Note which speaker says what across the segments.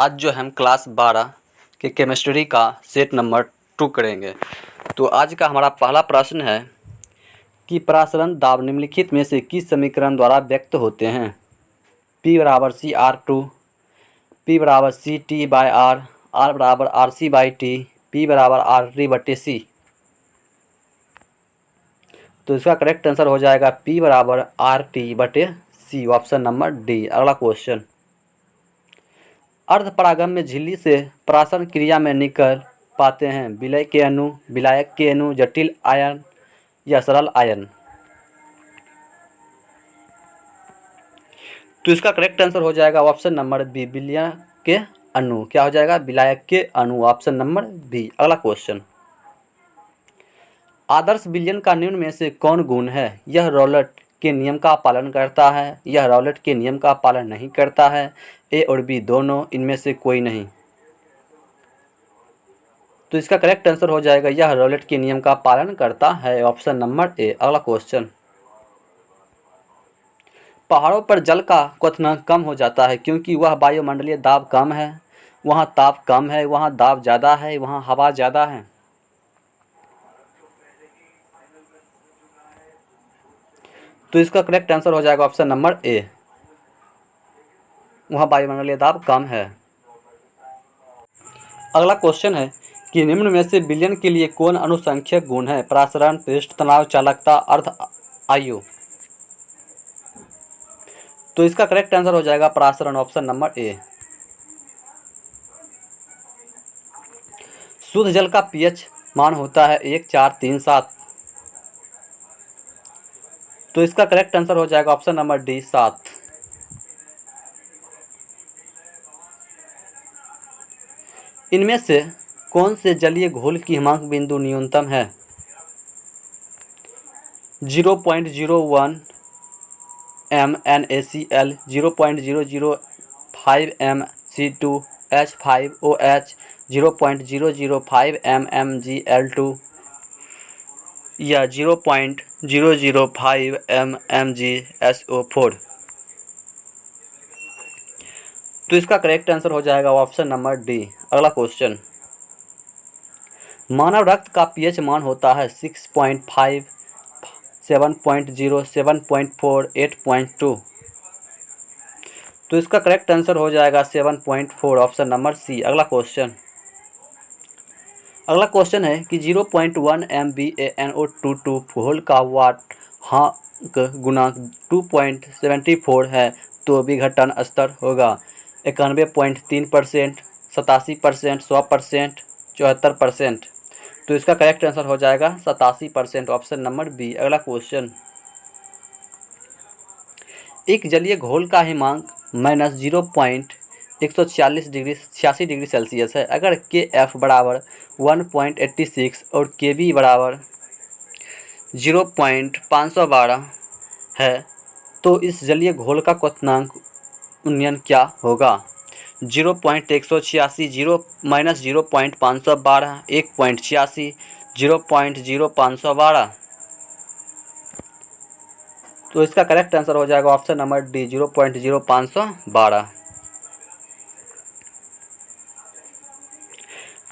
Speaker 1: आज जो हम क्लास 12 के केमिस्ट्री का सेट नंबर 2 करेंगे। तो आज का हमारा पहला प्रश्न है कि प्रसारण दाब निम्नलिखित में से किस समीकरण द्वारा व्यक्त होते हैं। P बराबर सी आर टू, P बराबर C T by R, R बराबर R C by T, P बराबर आर टी बटे सी। तो इसका करेक्ट आंसर हो जाएगा P बराबर आर टी बटे सी, ऑप्शन नंबर डी। अगला क्वेश्चन, अर्धपरागम में झिल्ली से प्राशन क्रिया में निकल पाते हैं विलय के अणु, विलायक के अणु, जटिल आयन या सरल आयन। तो इसका करेक्ट आंसर हो जाएगा ऑप्शन नंबर बी, विलय के अणु। क्या हो जाएगा? विलायक के अणु, ऑप्शन नंबर बी। अगला क्वेश्चन, आदर्श विलयन का निम्न में से कौन गुण है? यह रॉलेट के नियम का पालन करता है, यह रॉलेट के नियम का पालन नहीं करता है, ए और बी दोनों, इनमें से कोई नहीं। तो इसका करेक्ट आंसर हो जाएगा यह रॉलेट के नियम का पालन करता है, ऑप्शन नंबर ए। अगला क्वेश्चन, पहाड़ों पर जल का क्वथनांक कम हो जाता है क्योंकि वह वायुमंडलीय दाब कम है, वहाँ ताप कम है, वहाँ दाब ज़्यादा है, वहाँ हवा ज़्यादा है। तो इसका करेक्ट आंसर हो जाएगा ऑप्शन नंबर ए, वहाँ वायुमंडलीय दाब कम है। अगला क्वेश्चन है कि निम्न में से विलयन के लिए कौन अनुसंख्यक गुण है? प्रसारण, पृष्ठ तनाव, चालकता, अर्ध आयु। तो इसका करेक्ट आंसर हो जाएगा प्रसारण, ऑप्शन नंबर ए। शुद्ध जल का पीएच मान होता है 1, 4, 3, 7। तो इसका करेक्ट आंसर हो जाएगा ऑप्शन नंबर डी, 7। इनमें से कौन से जलीय घोल की हिमांक बिंदु न्यूनतम है? 0.01 m NaCl, 0.005 m C2H5OH, 0.005 m MgL2 या 0.005 m MgSO4। तो इसका करेक्ट आंसर हो जाएगा ऑप्शन नंबर डी। अगला क्वेश्चन, मानव रक्त का पीएच मान होता है 6.5, 7.0, 7.4, 8.2। तो इसका करेक्ट आंसर हो जाएगा 7.4, ऑप्शन नंबर सी। अगला क्वेश्चन है कि 0.1 MbAnO22 घोल का वाटहांक गुणांक 2.74 है तो विघटन स्तर होगा 91.3%, 87%, 100%, 74%। तो इसका करेक्ट आंसर हो जाएगा 87%, ऑप्शन नंबर बी। अगला क्वेश्चन, एक जलीय घोल का हिमांक -0.146 डिग्री है। अगर Kf बराबर 1.86 और Kb बराबर 0.512 है तो इस जलीय घोल का क्वथनांक उन्नयन क्या होगा? 0.186, 0.512, 1.86, 0.0512। तो इसका करेक्ट आंसर हो जाएगा ऑप्शन नंबर डी, 0.0512।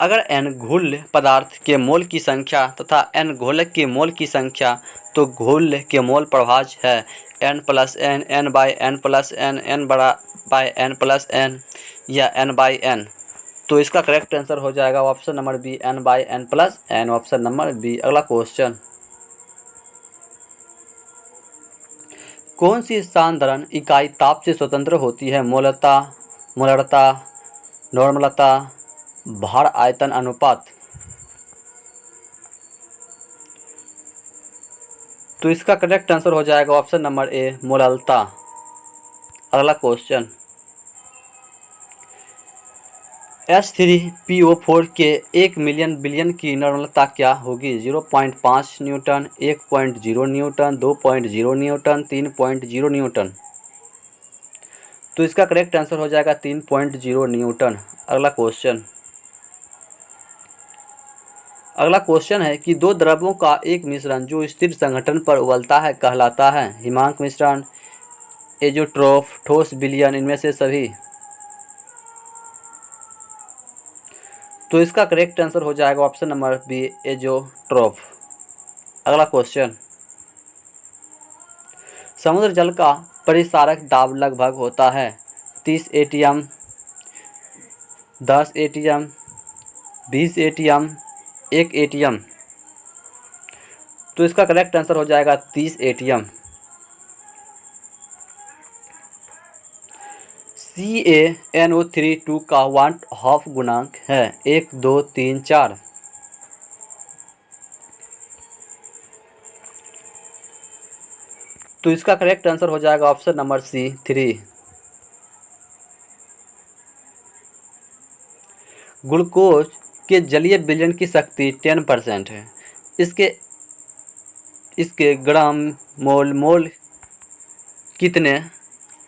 Speaker 1: अगर n घुल्य पदार्थ के मोल की संख्या तथा n घोलक के मोल की संख्या तो घोल के मोल प्रभाज्य है n plus n, n by n plus n, n बड़ा बाई n प्लस n या n बाई n। तो इसका करेक्ट आंसर हो जाएगा option number B, n by n plus n, option number B. अगला क्वेश्चन, कौन सी सांद्रण इकाई ताप से स्वतंत्र होती है? मोलता, मोलरता, नॉर्मलता, भार आयतन अनुपात। तो इसका करेक्ट आंसर हो जाएगा ऑप्शन नंबर ए, मोललता। अगला क्वेश्चन, H3PO4 के 1 मिलियन बिलियन की नॉर्मलता क्या होगी? 0.5 न्यूटन, 1.0 न्यूटन, 2.0 न्यूटन, 3.0 न्यूटन। तो इसका करेक्ट आंसर हो जाएगा 3.0 न्यूटन। अगला क्वेश्चन है कि दो द्रवों का एक मिश्रण जो स्थिर संगठन पर उबलता है कहलाता है हिमांक मिश्रण, एजोट्रोफ, ठोस विलयन, इनमें से सभी। तो इसका करेक्ट आंसर हो जाएगा ऑप्शन नंबर बी, एजोट्रोफ। अगला क्वेश्चन, समुद्र जल का परिसारक दाब लगभग होता है 30 एटीएम, 10 एटीएम, 20 एटीएम, 1 एटीएम। तो इसका करेक्ट आंसर हो जाएगा 30 एटीएम। CaNO3 का वाट हाफ गुणांक है 1, 2, 3, 4। तो इसका करेक्ट आंसर हो जाएगा ऑप्शन नंबर सी, 3। ग्लूकोज के जलीय विलयन की शक्ति 10% है। इसके ग्राम मोल कितने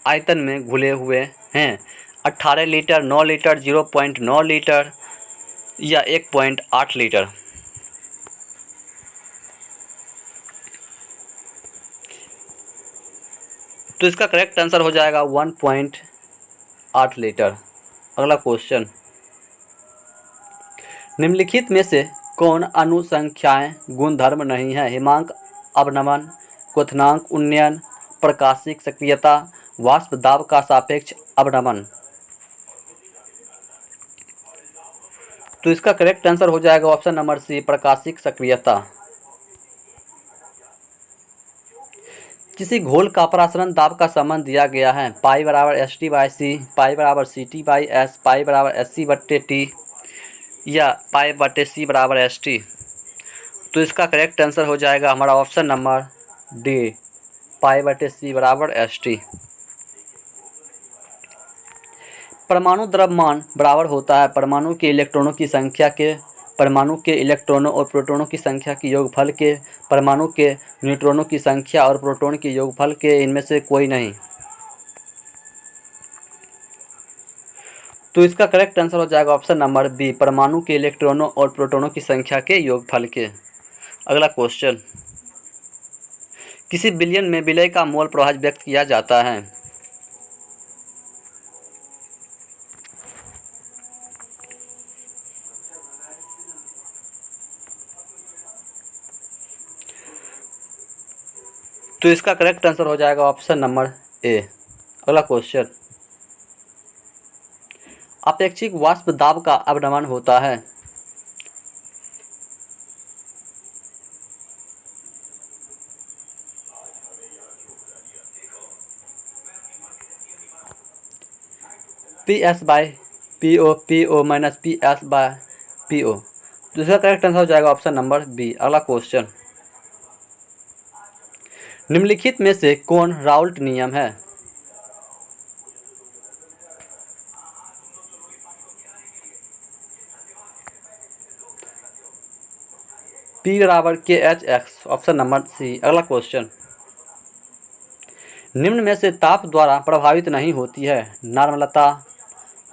Speaker 1: आयतन में घुले हुए हैं? 18 लीटर, 9 लीटर, 0.9 लीटर या 1.8 लीटर। तो इसका करेक्ट आंसर हो जाएगा 1.8 लीटर। अगला क्वेश्चन, निम्नलिखित में से कौन अनुसंख्याय गुणधर्म नहीं है? हिमांक, अवनमन, क्वथनांक, उन्नयन, प्रकाशिक सक्रियता, वाष्प दाब का सापेक्ष अवनमन। तो इसका करेक्ट आंसर हो जाएगा ऑप्शन नंबर सी, प्रकाशिक सक्रियता। किसी घोल का अपरासरण दाब का संबंध दिया गया है पाई बराबर ST/C, पाई बराबर CT/S, पाई बराबर SC/T या पाई बटे C बराबर ST। तो इसका करेक्ट आंसर हो जाएगा हमारा ऑप्शन नंबर डी, पाई बटे C बराबर ST। परमाणु द्रव्यमान बराबर होता है परमाणु के इलेक्ट्रॉनों की संख्या के, परमाणु के इलेक्ट्रॉनों और प्रोटॉनों की संख्या के योगफल के, परमाणु के न्यूट्रॉनों की संख्या और प्रोटॉन के योगफल के, इनमें से कोई नहीं। तो इसका करेक्ट आंसर हो जाएगा ऑप्शन नंबर बी, परमाणु के इलेक्ट्रॉनों और प्रोटॉनों की संख्या के योगफल के। अगला क्वेश्चन, किसी बिलियन में विलय का मोल प्रवाह व्यक्त किया जाता है? तो इसका करेक्ट आंसर हो जाएगा ऑप्शन नंबर ए। अगला क्वेश्चन, अपेक्षित वाष्प दाब का अवनमन होता है? PS/PO, PO minus PS/PO। तो इसका करेक्ट आंसर हो जाएगा ऑप्शन नंबर बी। अगला क्वेश्चन, निम्नलिखित में से कौन राउल्ट नियम है? P बराबर KHX, ऑप्शन नंबर सी। अगला क्वेश्चन, निम्न में से ताप द्वारा प्रभावित नहीं होती है? नॉर्मलता,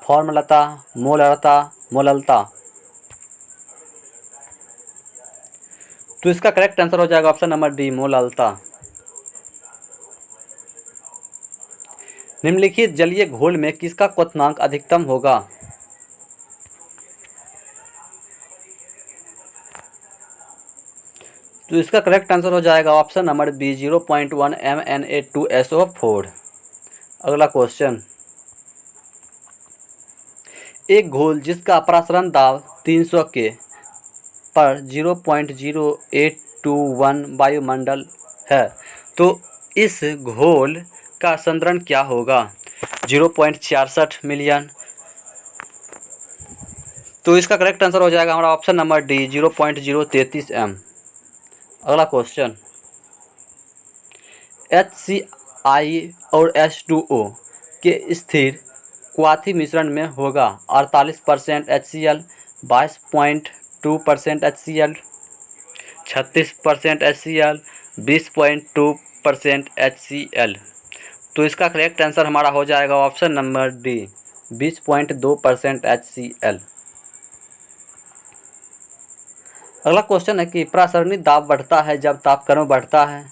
Speaker 1: फॉर्मलता, मोलरता, मोललता। तो इसका करेक्ट आंसर हो जाएगा ऑप्शन नंबर डी, मोललता। निम्नलिखित जलीय घोल में किसका क्वथनांक अधिकतम होगा? तो इसका करेक्ट आंसर हो जाएगा ऑप्शन नंबर बी, 0.1 MnA2SO4। अगला क्वेश्चन, एक घोल जिसका अपरासरण दाब 300 के पर 0.0821 वायुमंडल है, तो इस घोल का सांद्रण क्या होगा? 0.66 मिलियन। तो इसका करेक्ट आंसर हो जाएगा हमारा ऑप्शन नंबर डी, 0.033 m। अगला क्वेश्चन, HCl और H2O के स्थिर क्वाथी मिश्रण में होगा 48% HCl, 22.2% HCl, 36% HCl, 20.2% HCl। तो इसका करेक्ट आंसर हमारा हो जाएगा ऑप्शन नंबर डी, 20.2% HCl। अगला क्वेश्चन है कि प्रासरणिक दाब बढ़ता है जब तापक्रम बढ़ता है,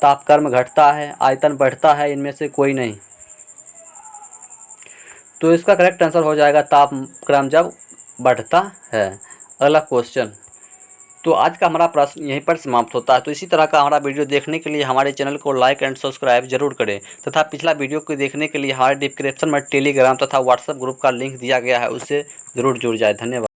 Speaker 1: तापक्रम घटता है, आयतन बढ़ता है, इनमें से कोई नहीं। तो इसका करेक्ट आंसर हो जाएगा तापक्रम जब बढ़ता है। अगला क्वेश्चन। तो आज का हमारा प्रश्न यहीं पर समाप्त होता है। तो इसी तरह का हमारा वीडियो देखने के लिए हमारे चैनल को लाइक एंड सब्सक्राइब जरूर करें तथा पिछला वीडियो को देखने के लिए हमारे डिस्क्रिप्शन में टेलीग्राम तथा व्हाट्सएप ग्रुप का लिंक दिया गया है, उससे ज़रूर जुड़ जाए। धन्यवाद।